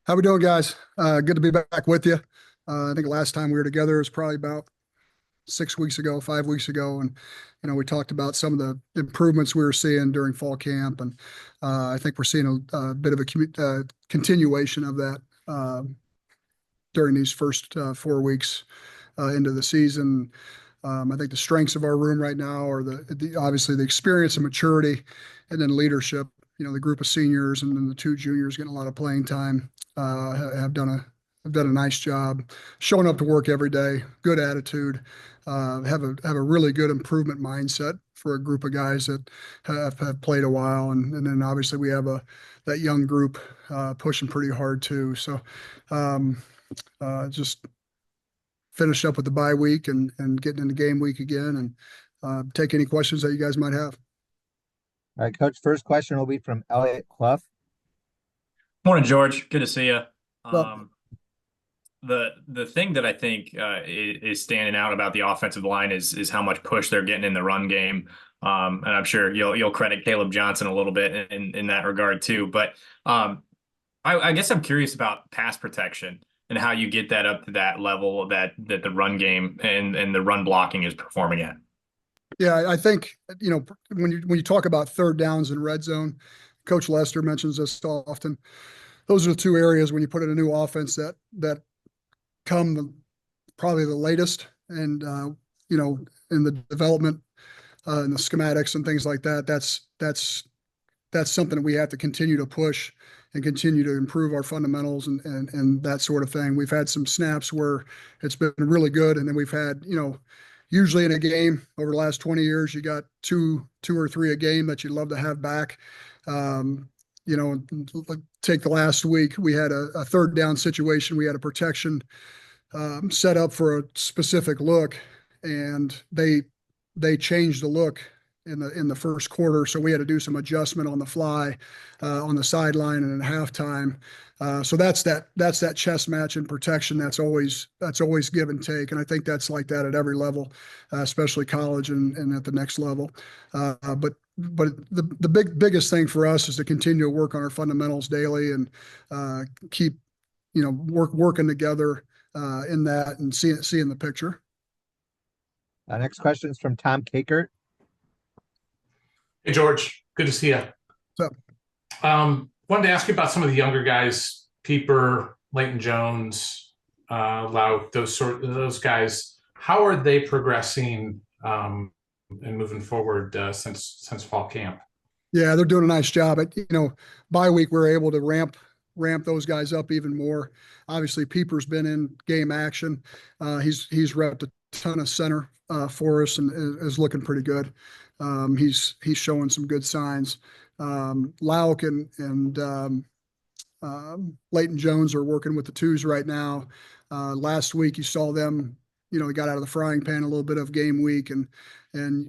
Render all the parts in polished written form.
How we doing, guys? Good to be back with you. I think last time we were together was probably about 6 weeks ago, 5 weeks ago, and we talked about some of the improvements we were seeing during fall camp, and I think we're seeing a bit of a continuation of that during these first 4 weeks into the season. I think the strengths of our room right now are obviously the experience and maturity, and then leadership. The group of seniors and then the two juniors getting a lot of playing time have done a nice job showing up to work every day, good attitude, have a really good improvement mindset for a group of guys that have played a while, and then obviously we have that young group pushing pretty hard too. So just finish up with the bye week and getting into game week again, and take any questions that you guys might have. All right, Coach. First question will be from Elliot Clough. Morning, George. Good to see you. Well, The thing that I think is standing out about the offensive line is how much push they're getting in the run game. And I'm sure you'll credit Caleb Johnson a little bit in that regard too. But I guess I'm curious about pass protection and how you get that up to that level that the run game and the run blocking is performing at. yeah, I think when you talk about third downs in red zone, Coach Lester mentions this often. Those are the two areas when you put in a new offense that come probably the latest, and in the development and the schematics and things like that. That's something that we have to continue to push and continue to improve our fundamentals and that sort of thing. We've had some snaps where it's been really good, and then we've had usually in a game over the last 20 years, you got two or three a game that you'd love to have back. Take the last week, we had a third down situation. We had a protection set up for a specific look, and they changed the look in the first quarter, so we had to do some adjustment on the fly on the sideline and at halftime. So that's that chess match and protection. That's always give and take, and I think that's like that at every level, especially college and at the next level. But the biggest thing for us is to continue to work on our fundamentals daily and keep working together in that and seeing the picture. Next question is from Tom Kakert. Hey, George. Good to see you. So, wanted to ask you about some of the younger guys, Peeper, Leighton Jones, Lau, those guys. How are they progressing and moving forward since fall camp? yeah, they're doing a nice job. Bye week we were able to ramp those guys up even more. Obviously, Peeper's been in game action. He's repped a ton of center for us and is looking pretty good. He's showing some good signs. Lauk and Leighton Jones are working with the twos right now. Last week you saw them, they got out of the frying pan a little bit of game week, and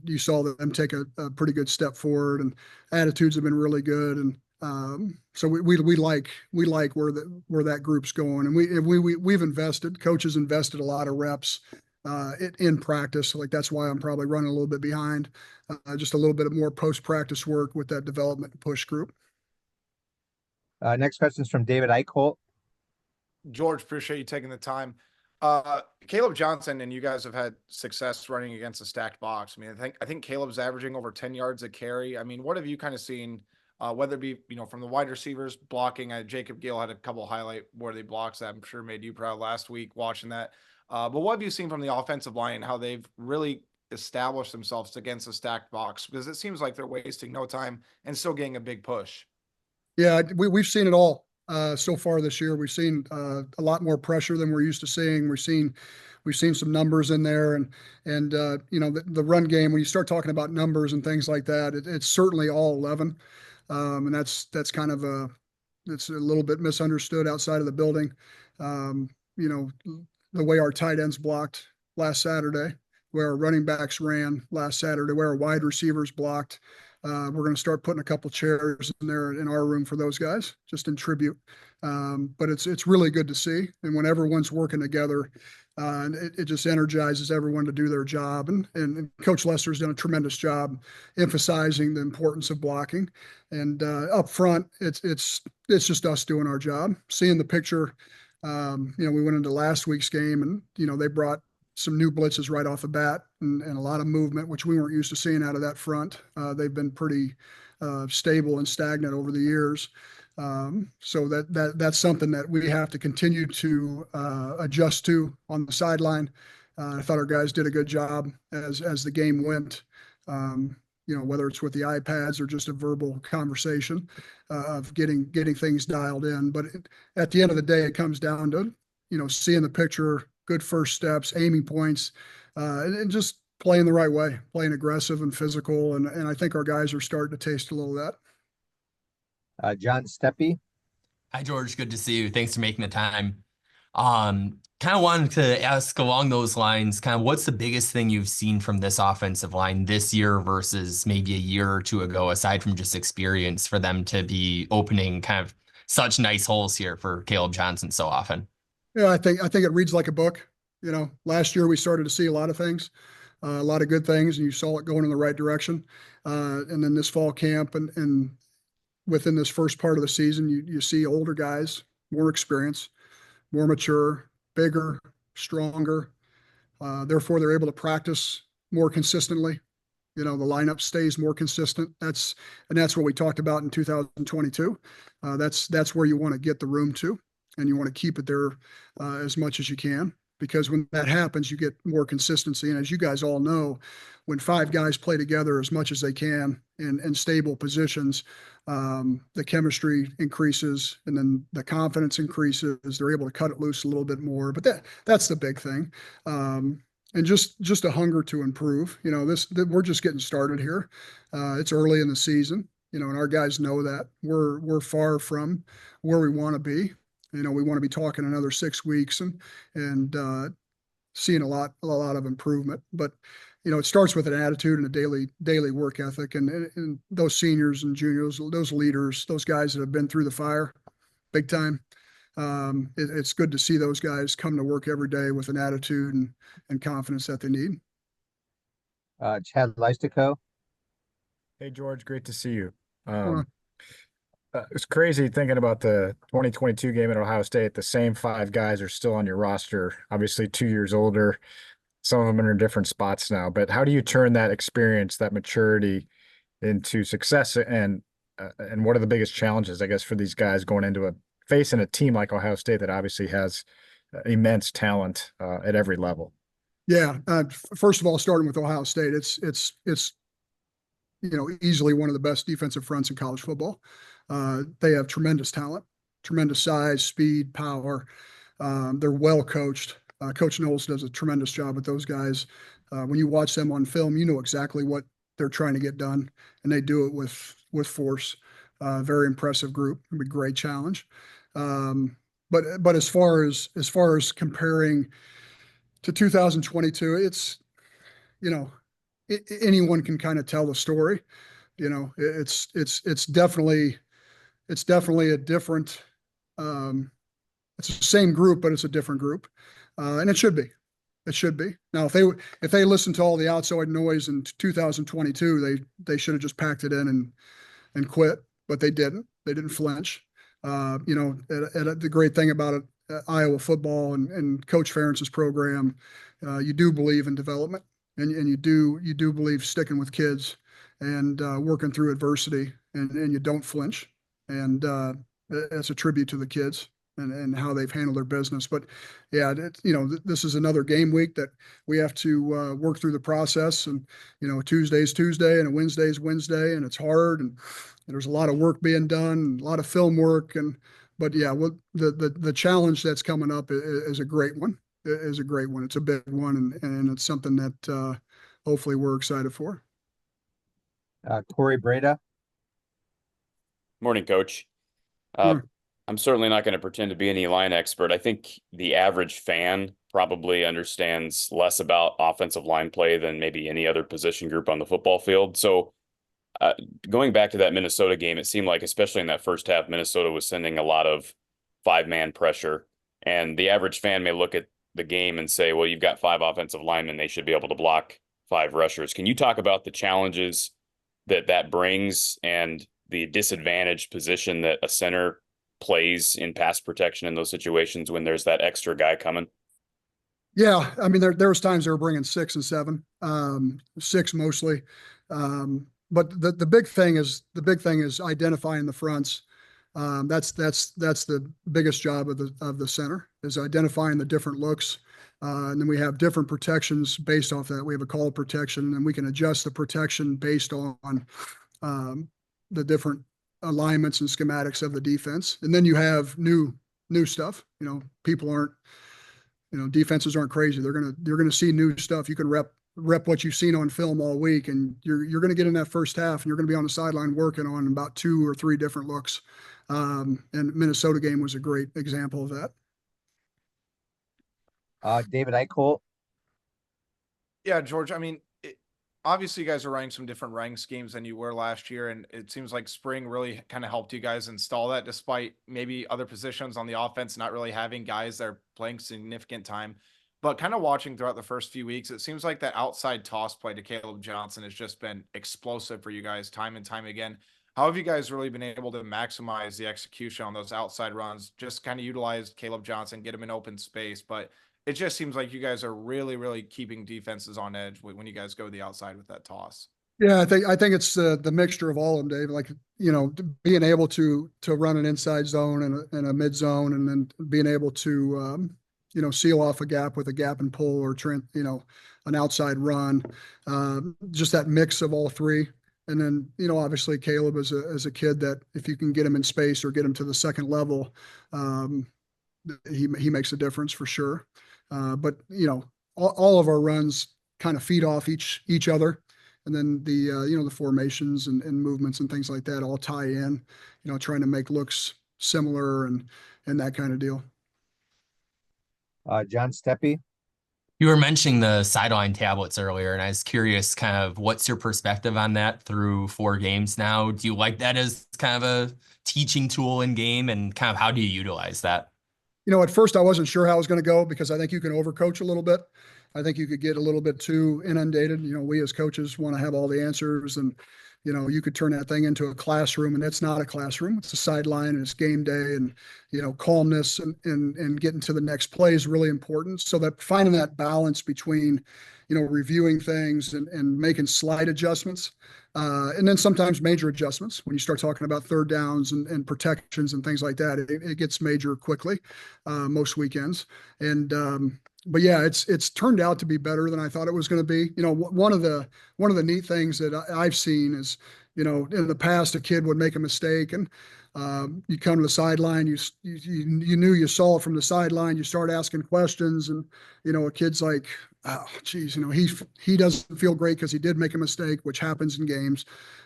you saw them take a pretty good step forward, and attitudes have been really good. And so we like where that group's going, and we've invested. Coaches invested a lot of reps in practice. Like that's why I'm probably running a little bit behind. Just a little bit of more post-practice work with that development push group. Next question is from David Eichholt. George, appreciate you taking the time. Caleb Johnson and you guys have had success running against a stacked box. I mean, I think Caleb's averaging over 10 yards a carry. I mean, what have you kind of seen, whether it be, from the wide receivers blocking? Jacob Gill had a couple highlight worthy blocks that I'm sure made you proud last week watching that. But what have you seen from the offensive line and how they've really established themselves against a stacked box? Because it seems like they're wasting no time and still getting a big push. Yeah, we've seen it all so far this year. We've seen a lot more pressure than we're used to seeing. We've seen some numbers in there, and the run game. When you start talking about numbers and things like that, it's certainly all 11, and that's kind of it's a little bit misunderstood outside of the building. The way our tight ends blocked last Saturday, where our running backs ran last Saturday, where our wide receivers blocked. we're going to start putting a couple chairs in there in our room for those guys, just in tribute. But it's really good to see. And when everyone's working together, and it just energizes everyone to do their job. And Coach Lester's done a tremendous job emphasizing the importance of blocking. And up front, it's just us doing our job. Seeing the picture, we went into last week's game, and they brought some new blitzes right off the bat, and a lot of movement, which we weren't used to seeing out of that front. They've been pretty stable and stagnant over the years. So that's something that we have to continue to adjust to on the sideline. I thought our guys did a good job as the game went. Whether it's with the iPads or just a verbal conversation of getting things dialed in. But at the end of the day, it comes down to seeing the picture, good first steps, aiming points, and just playing the right way, playing aggressive and physical. And I think our guys are starting to taste a little of that. John Steppe. Hi, George. Good to see you. Thanks for making the time. Kind of wanted to ask along those lines, kind of what's the biggest thing you've seen from this offensive line this year versus maybe a year or two ago, aside from just experience, for them to be opening kind of such nice holes here for Caleb Johnson so often? Yeah, I think it reads like a book. Last year we started to see a lot of things, a lot of good things, and you saw it going in the right direction. And then this fall camp and within this first part of the season, you see older guys, more experience, more mature, bigger, stronger. Therefore, they're able to practice more consistently. The lineup stays more consistent. That's what we talked about in 2022. That's where you want to get the room to, and you want to keep it there as much as you can. Because when that happens, you get more consistency. And as you guys all know, when 5 guys play together as much as they can in stable positions, the chemistry increases, and then the confidence increases. They're able to cut it loose a little bit more. But that's the big thing. And just a hunger to improve. We're just getting started here. It's early in the season, and our guys know that we're far from where we want to be. We want to be talking another 6 weeks and seeing a lot of improvement. But it starts with an attitude and a daily work ethic, and those seniors and juniors, those leaders, those guys that have been through the fire, big time. It's good to see those guys come to work every day with an attitude and confidence that they need. Chad Leistico. Hey, George, great to see you. It's crazy thinking about the 2022 game at Ohio State. The same 5 guys are still on your roster, obviously 2 years older. Some of them are in different spots now. But how do you turn that experience, that maturity into success? And what are the biggest challenges, I guess, for these guys going into facing a team like Ohio State that obviously has immense talent at every level? Yeah. First of all, starting with Ohio State, it's easily one of the best defensive fronts in college football. They have tremendous talent, tremendous size, speed, power. They're well coached. Coach Knowles does a tremendous job with those guys. When you watch them on film, you know exactly what they're trying to get done, and they do it with force. Very impressive group. It'll be a great challenge. But as far as comparing to 2022, it's anyone can kind of tell the story. It's definitely a different. It's the same group, but it's a different group, and it should be. It should be. Now, if they listened to all the outside noise in 2022, they should have just packed it in and quit, but they didn't. They didn't flinch. The great thing about it, Iowa football and Coach Ferentz's program, you do believe in development, and you do believe sticking with kids and working through adversity, and you don't flinch. And that's a tribute to the kids and how they've handled their business. But yeah, this is another game week that we have to work through the process. And Tuesday's Tuesday and a Wednesday's Wednesday, and it's hard, and there's a lot of work being done, a lot of film work. But yeah, the challenge that's coming up is a great one. It is a great one. It's a big one, and it's something that hopefully we're excited for. Corey Breda. Morning, Coach. I'm certainly not going to pretend to be any line expert. I think the average fan probably understands less about offensive line play than maybe any other position group on the football field. So Going back to that Minnesota game, it seemed like, especially in that first half, Minnesota was sending a lot of 5-man pressure. And the average fan may look at the game and say, well, you've got 5 offensive linemen. They should be able to block 5 rushers. Can you talk about the challenges that brings and the disadvantaged position that a center plays in pass protection in those situations when there's that extra guy coming? Yeah, I mean, there was times they were bringing 6 and 7, 6 mostly. But the big thing is identifying the fronts. That's the biggest job of the center, is identifying the different looks. And then we have different protections based off that. We have a call protection, and we can adjust the protection based on the different alignments and schematics of the defense. And then you have new stuff. People aren't, defenses aren't crazy. They're gonna see new stuff. You can rep what you've seen on film all week, and you're gonna get in that first half, and you're gonna be on the sideline working on about 2 or 3 different looks. And Minnesota game was a great example of that. David Eichholt. Yeah, George, I mean, obviously you guys are running some different running schemes than you were last year, and it seems like spring really kind of helped you guys install that, despite maybe other positions on the offense not really having guys that are playing significant time. But kind of watching throughout the first few weeks, it seems like that outside toss play to Caleb Johnson has just been explosive for you guys time and time again. How have you guys really been able to maximize the execution on those outside runs? Just kind of utilize Caleb Johnson, get him in open space, but it just seems like you guys are really, really keeping defenses on edge when you guys go to the outside with that toss. Yeah, I think it's the mixture of all of them, Dave. Like, being able to run an inside zone and a mid zone, and then being able to seal off a gap with a gap and pull, or an outside run. Just that mix of all 3. And then, obviously Caleb is a kid that if you can get him in space or get him to the second level, he makes a difference for sure. But all of our runs kind of feed off each other, and then the formations and movements and things like that all tie in. Trying to make looks similar and that kind of deal. John Steppe. You were mentioning the sideline tablets earlier, and I was curious, kind of, what's your perspective on that through 4 games now? Do you like that as kind of a teaching tool in game, and kind of how do you utilize that? At first I wasn't sure how it was going to go, because I think you can overcoach a little bit. I think you could get a little bit too inundated. We as coaches want to have all the answers, and you could turn that thing into a classroom, and it's not a classroom. It's a sideline, and it's game day, and calmness and getting to the next play is really important. So that finding that balance between reviewing things and making slight adjustments, and then sometimes major adjustments when you start talking about third downs and protections and things like that. It gets major quickly most weekends. And but yeah, it's turned out to be better than I thought it was going to be. One of the neat things that I've seen is, in the past, a kid would make a mistake, and you come to the sideline, you knew you saw it from the sideline, you start asking questions, and a kid's like, oh geez, he doesn't feel great because he did make a mistake, which happens in games.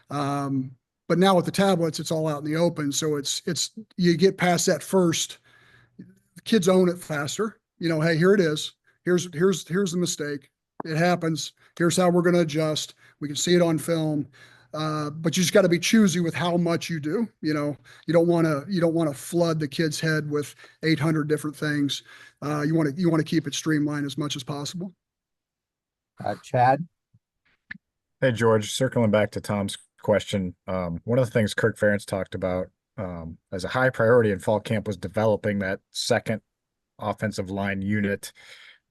But now with the tablets, it's all out in the open, so it's you get past that first. The kids own it faster. Hey, here it is. Here's the mistake. It happens. Here's how we're going to adjust. We can see it on film. But you just got to be choosy with how much you do. You don't want to flood the kid's head with 800 different things. You want to keep it streamlined as much as possible. Chad. Hey, George, circling back to Tom's question. One of the things Kirk Ferentz talked about as a high priority in fall camp was developing that second offensive line unit,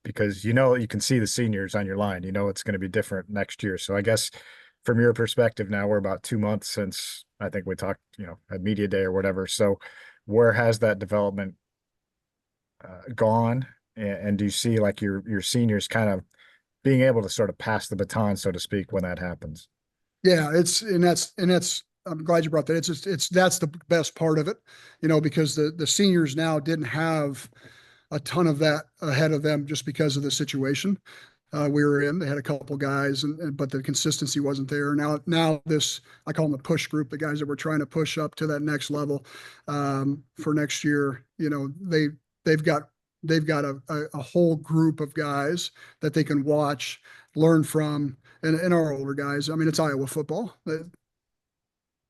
because you can see the seniors on your line. It's going to be different next year. So I guess from your perspective, now we're about 2 months since I think we talked, at media day or whatever. So where has that development gone? And do you see like your seniors kind of being able to sort of pass the baton, so to speak, when that happens? Yeah, that's I'm glad you brought that. That's the best part of it, because the seniors now didn't have a ton of that ahead of them just because of the situation we were in. They had a couple guys, but the consistency wasn't there. Now this, I call them the push group, the guys that were trying to push up to that next level for next year. They've got a whole group of guys that they can watch, learn from, and our older guys. I mean, it's Iowa football.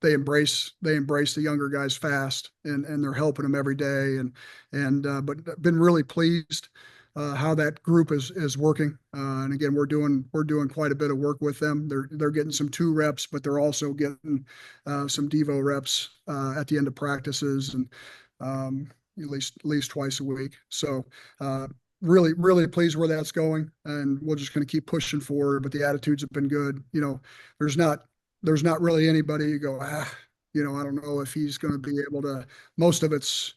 they embrace the younger guys fast, and they're helping them every day. But been really pleased how that group is working. And again, we're doing quite a bit of work with them. They're getting some 2 reps, but they're also getting some Devo reps at the end of practices, and at least twice a week. So really pleased where that's going, and we're just going to keep pushing forward. But the attitudes have been good. There's not really anybody you go, I don't know if he's going to be able to. Most of it's,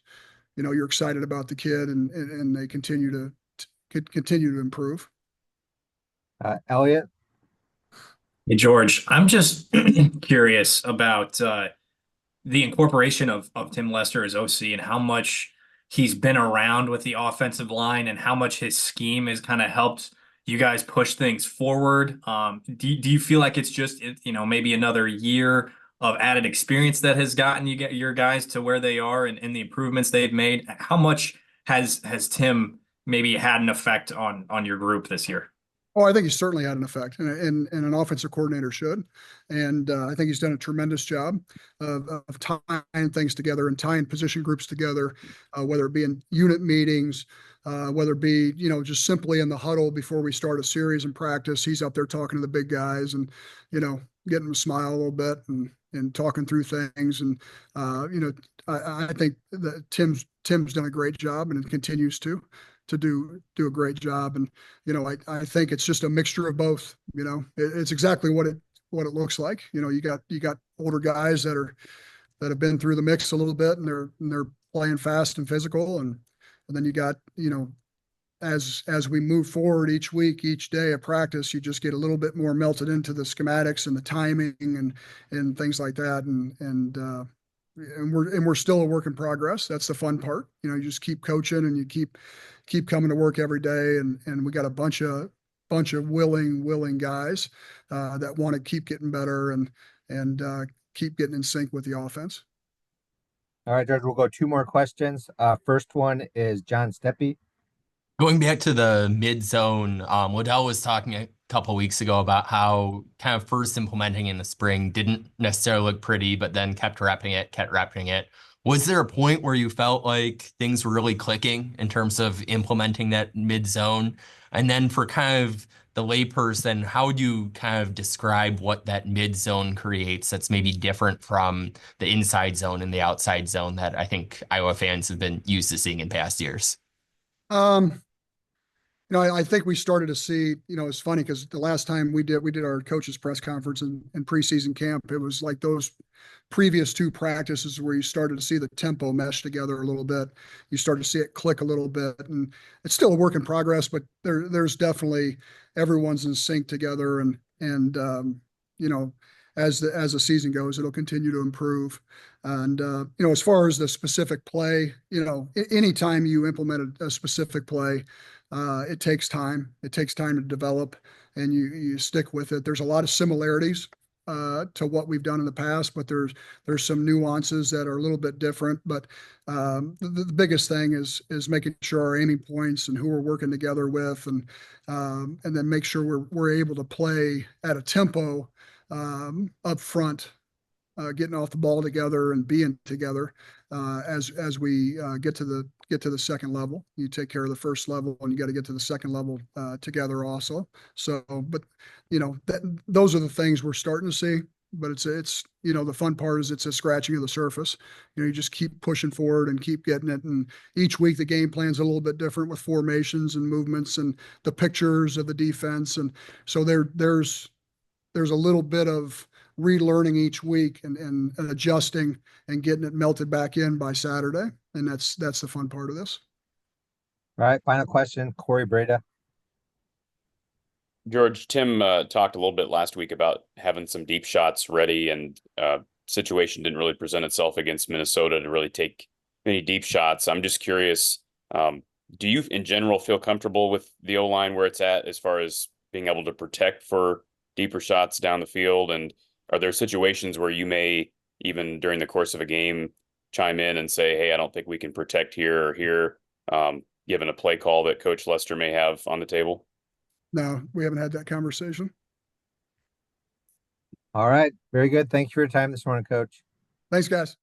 you're excited about the kid, and they continue to improve. Elliot. Hey, George, I'm just curious about the incorporation of Tim Lester as OC and how much he's been around with the offensive line and how much his scheme has kind of helped you guys push things forward. Do you feel like it's just, maybe another year of added experience that has gotten your guys to where they are and the improvements they've made? How much has Tim maybe had an effect on your group this year? Oh, I think he's certainly had an effect, and an offensive coordinator should. And I think he's done a tremendous job of tying things together and tying position groups together, whether it be in unit meetings, whether it be, just simply in the huddle before we start a series in practice. He's up there talking to the big guys and, getting them to smile a little bit and talking through things. And, I think that Tim's done a great job and continues to do a great job. And, I think it's just a mixture of both. It's exactly what it looks like. You got older guys that have been through the mix a little bit, and they're playing fast and physical. And then you got, as we move forward each week, each day of practice, you just get a little bit more melted into the schematics and the timing and things like that. And we're still a work in progress. That's the fun part. You just keep coaching, and you keep coming to work every day. And we got a bunch of willing guys that want to keep getting better and keep getting in sync with the offense. All right, George, we'll go 2 more questions. First one is John Steppe. Going back to the mid zone, Waddell was talking a couple weeks ago about how kind of first implementing in the spring didn't necessarily look pretty, but then kept repping it. Was there a point where you felt like things were really clicking in terms of implementing that mid zone? And then for kind of the layperson, how would you kind of describe what that mid zone creates that's maybe different from the inside zone and the outside zone that I think Iowa fans have been used to seeing in past years? I think we started to see, it's funny because the last time we did our coaches press conference in preseason camp, it was like those previous 2 practices where you started to see the tempo mesh together a little bit. You started to see it click a little bit, and it's still a work in progress, but there's definitely everyone's in sync together. And as the season goes, it'll continue to improve. And, as far as the specific play, anytime you implement a specific play, it takes time. It takes time to develop, and you stick with it. There's a lot of similarities to what we've done in the past, but there's some nuances that are a little bit different. But the biggest thing is making sure our aiming points and who we're working together with, and then make sure we're able to play at a tempo up front, getting off the ball together and being together as we get to the second level. You take care of the first level, and you got to get to the second level together also. So, but those are the things we're starting to see. But it's the fun part is it's a scratching of the surface. You just keep pushing forward and keep getting it. And each week the game plan's a little bit different with formations and movements and the pictures of the defense. And so there's a little bit of relearning each week and adjusting and getting it melted back in by Saturday. And that's the fun part of this. All right, final question, Corey Breda. George, Tim talked a little bit last week about having some deep shots ready, and situation didn't really present itself against Minnesota to really take many deep shots. I'm just curious, do you in general feel comfortable with the O-line where it's at as far as being able to protect for deeper shots down the field? And are there situations where you may, even during the course of a game, chime in and say, hey, I don't think we can protect here or here, given a play call that Coach Lester may have on the table? No, we haven't had that conversation. All right, very good. Thank you for your time this morning, Coach. Thanks, guys.